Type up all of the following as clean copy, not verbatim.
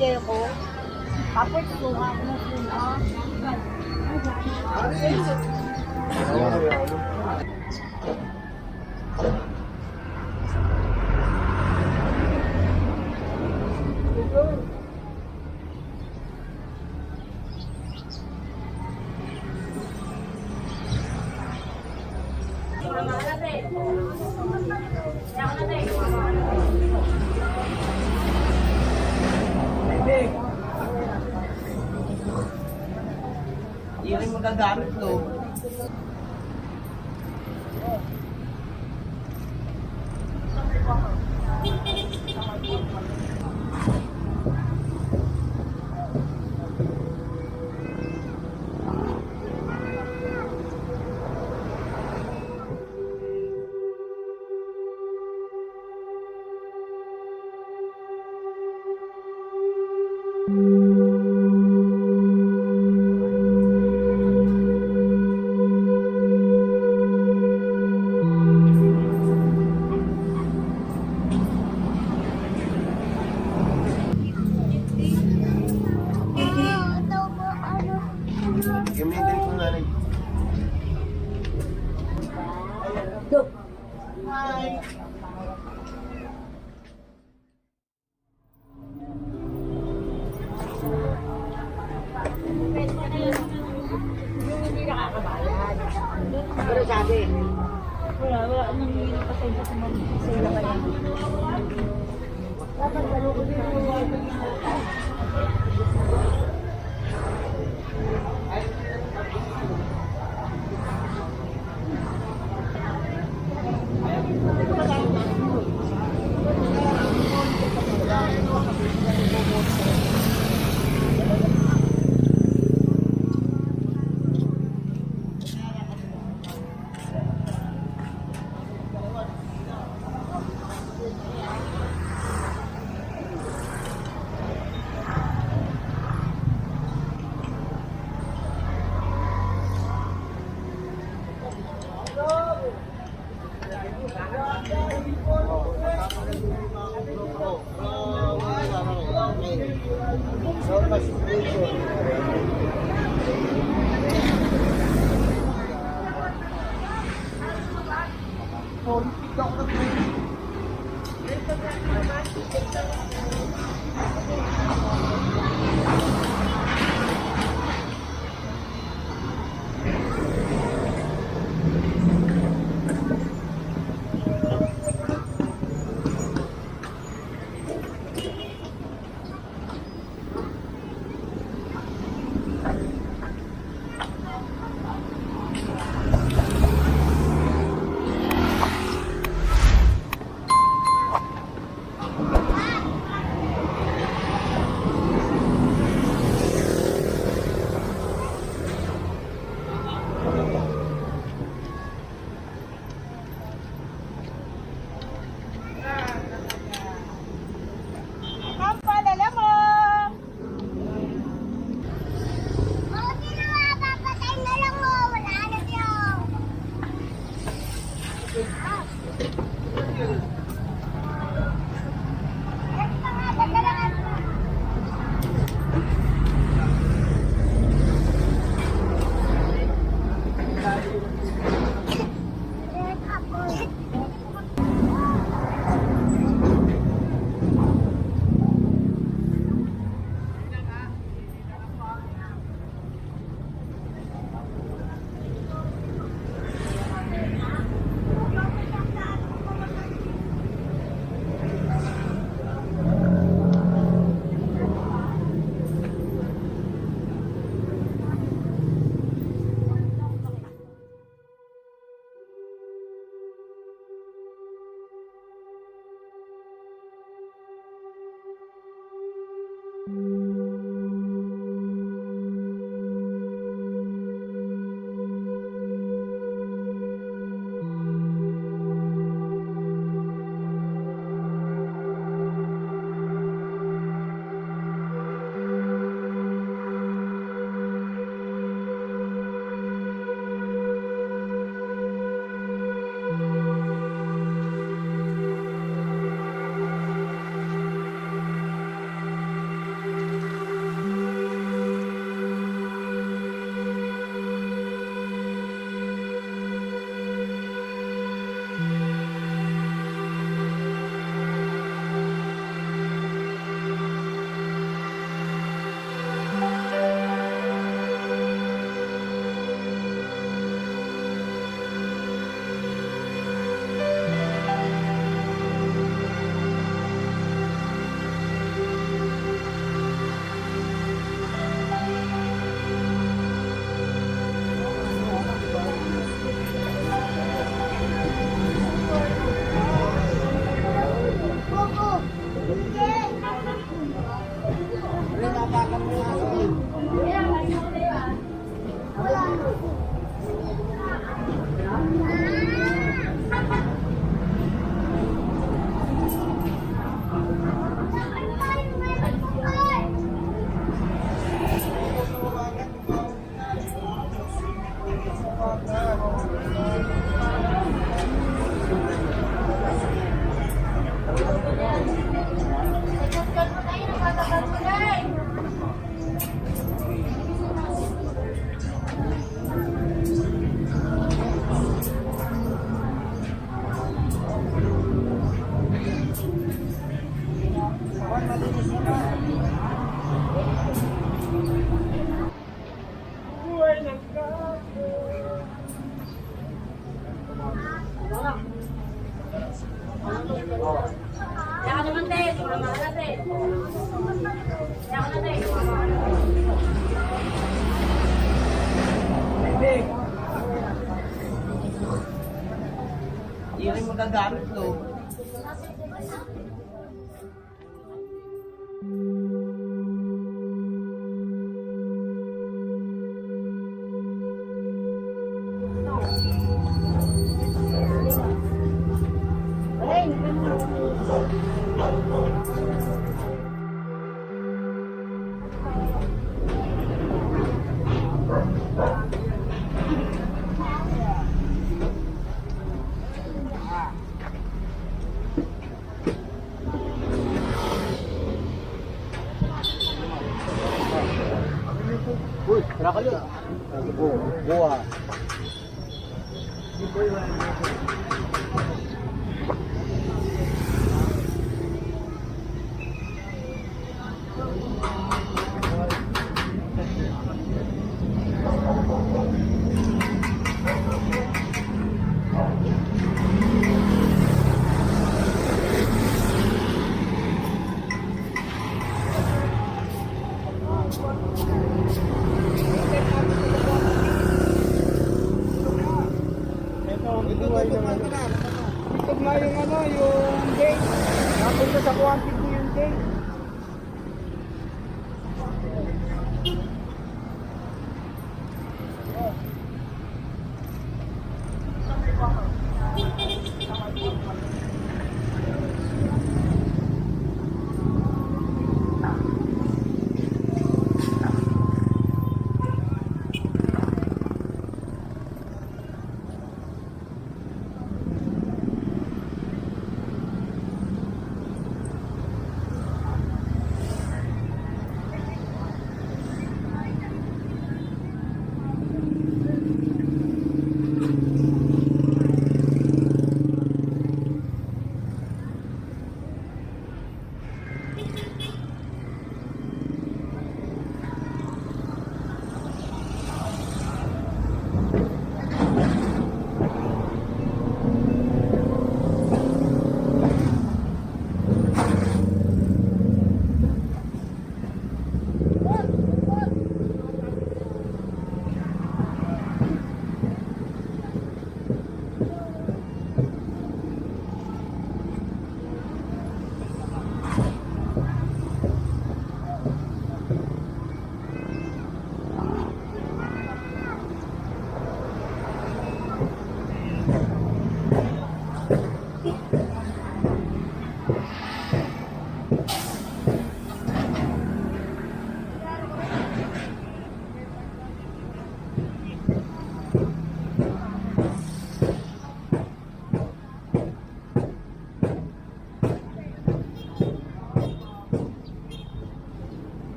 order ko. Tapos kuha ko na sila. Hindi rin magagamit, no? Gamitin ko nga rin. Hi! Hindi nakakabayad. Pero sabi, wala nang hindi nakasensya sa mga sila ba yan? Dapat lalo ko din magagamit loob. Uy, tara kayo. Buha. Ikot na yung ano, yung gate. Napunta sa quantity yung gate.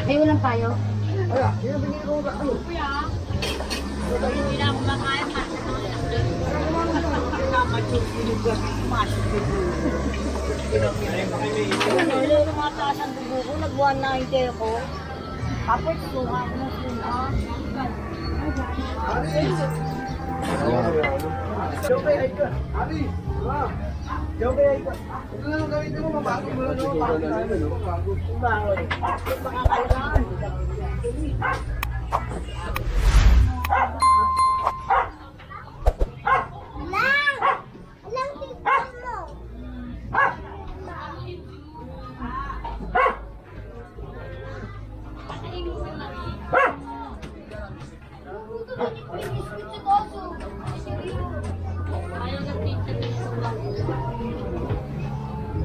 May ulam tayo? Wala, yun ang binigay ko. Ano? Hindi na ako makain. Ano yung mga taas ang dugo ko? Nag-190 ako. Tapos suha ko na sila. Joke ay ka. Abi, ma. Joke ay ka. Ito lang gawin mo, mabago mo lang. Bangon. Makakailangan.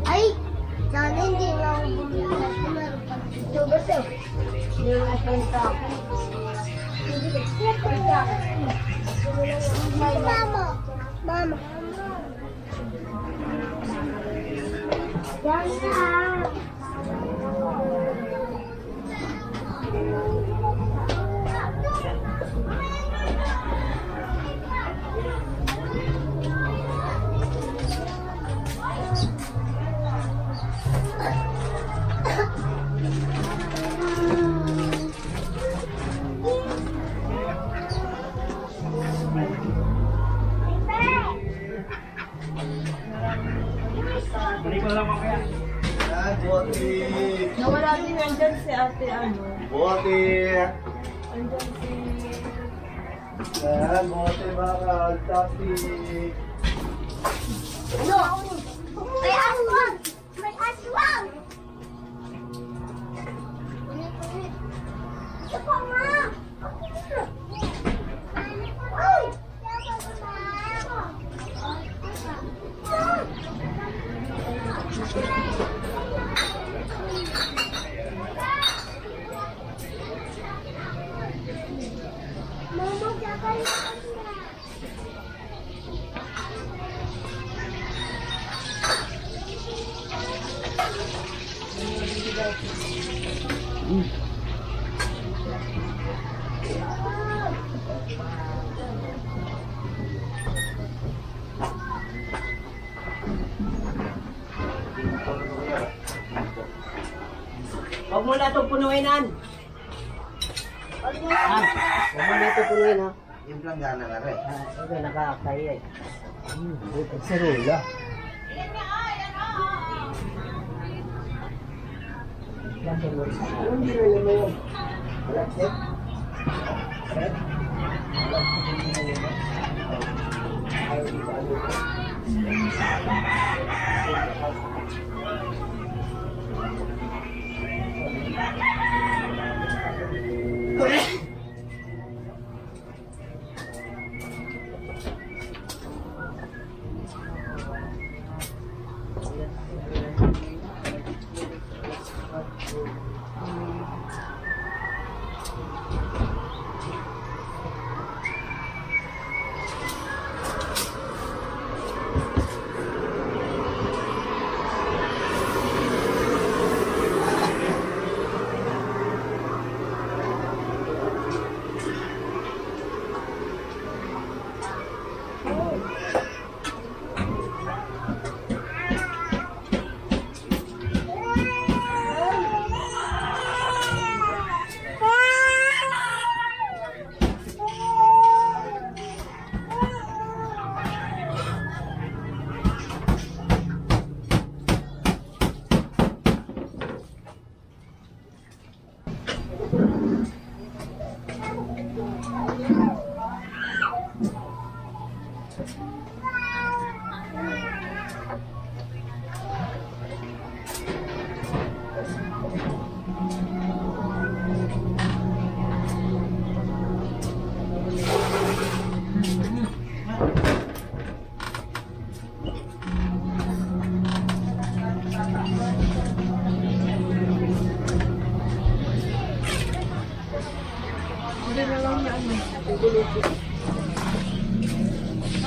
Ay, sana hindi na ako bumili kasi meron pa dito. Ba't hindi mo napunta ako? Mama. Mama. Yan na. Yan, bote. Nawala din nandyan si ate ano. Bote. Andyan si... Yan, bote bakal. Topic. Ano? May aswang! May aswang! Ito pa nga! Ay! Mama, jaga Huwag mo na itong punuinan. Huwag mo na ito punuin ha. Yung lang gana nga rin. Ito nakakaya eh. Sarula. Hindi na mo yun. Wala, set. Set.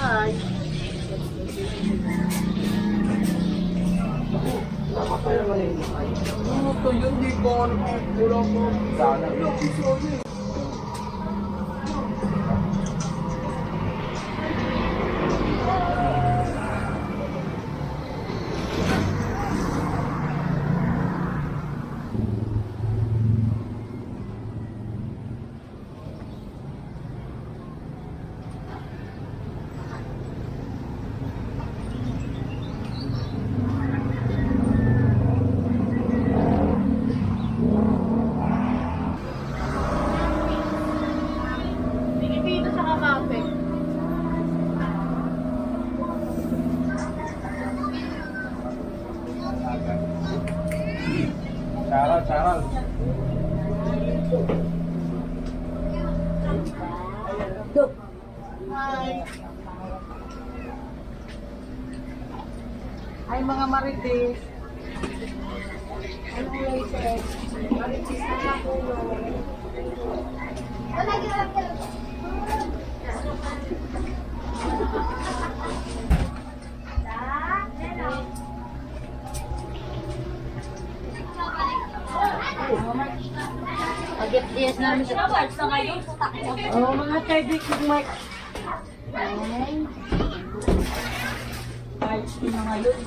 Hi. Ano to yun? Di ko alam. Wala ko. Sana. Wala ko siya. Pilipino sa kakape. Charal, charal. Ay, mga marites. Anong latest? Marites na makulo. Pag-FPS namin siya. March na ngayon. Oo, mga third week ng March. March na ngayon.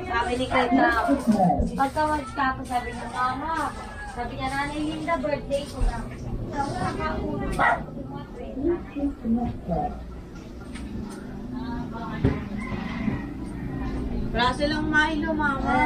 Sabi ni Craig na, pagkawag ka ako, sabi niya, Mama, sabi niya, Nanay Linda, birthday ko na. Wala silang Milo, Mama.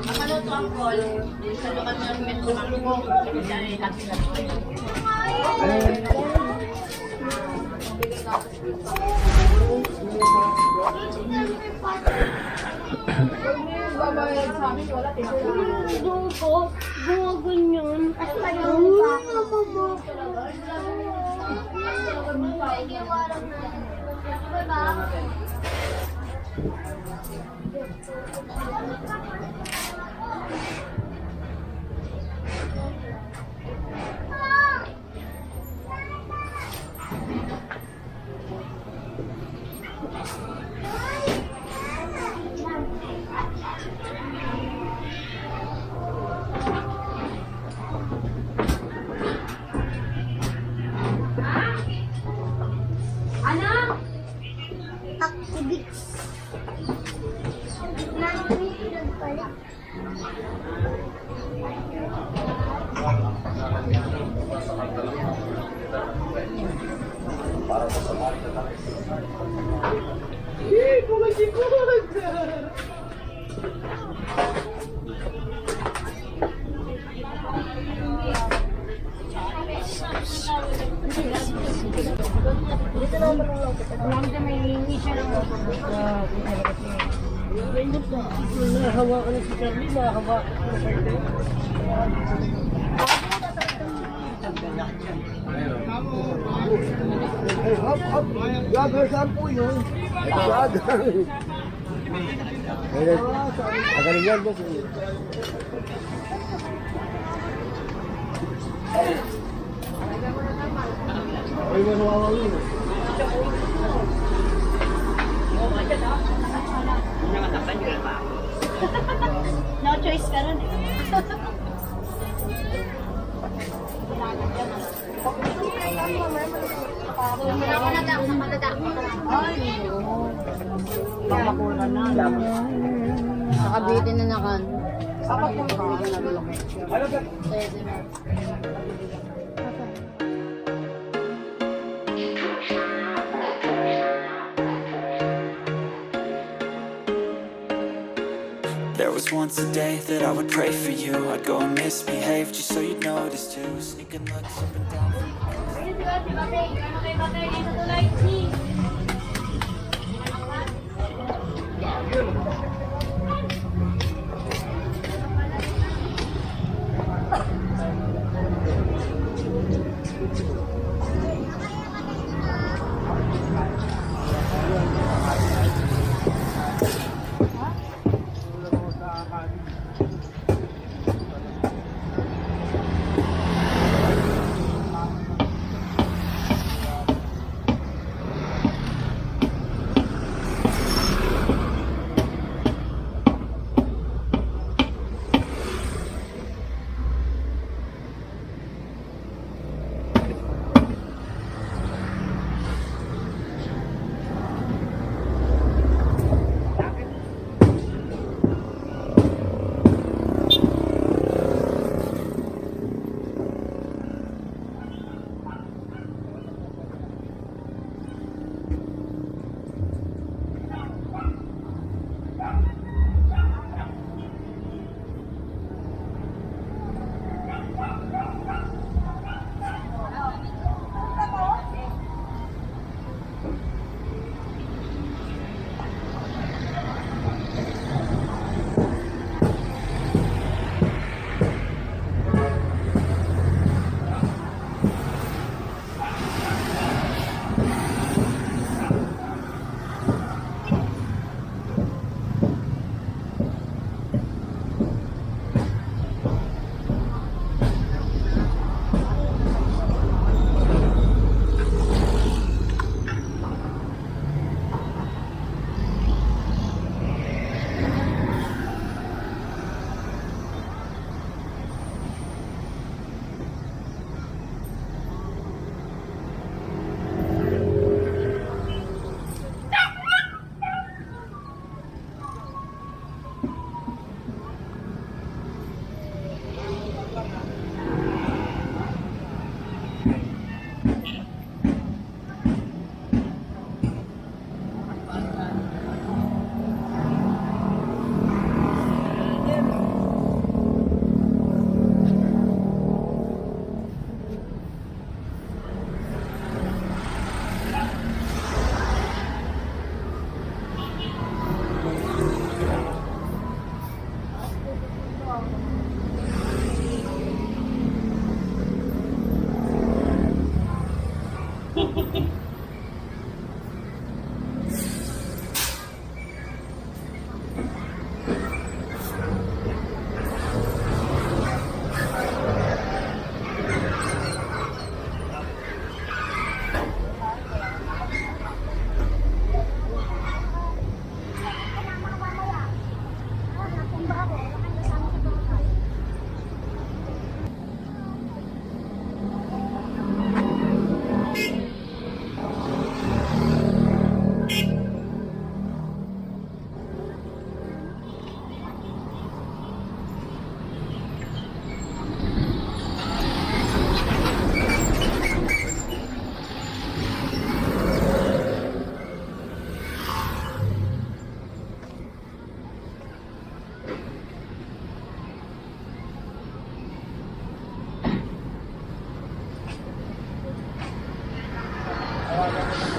Makaluto ang call. Sa lokal ng metro mo. Dahil kasi na Lang na may hingi siya ng Nahawakan na si Charlie, nahawakan na si Charlie. Ay, hop, hop. Vlogger, saan po yun? Vlogger. Magaling yan, boss. Ay, manuwawaw yun. no choice ka rin eh. Wala ko na daw sa pagkatapos. Pamakulan na. Nakabitin na nakan. Sapat yung kaan na malaki. There was once a day that I would pray for you. I'd go and misbehave just so you'd notice too. Sneaking looks up and down. tawagan ko ng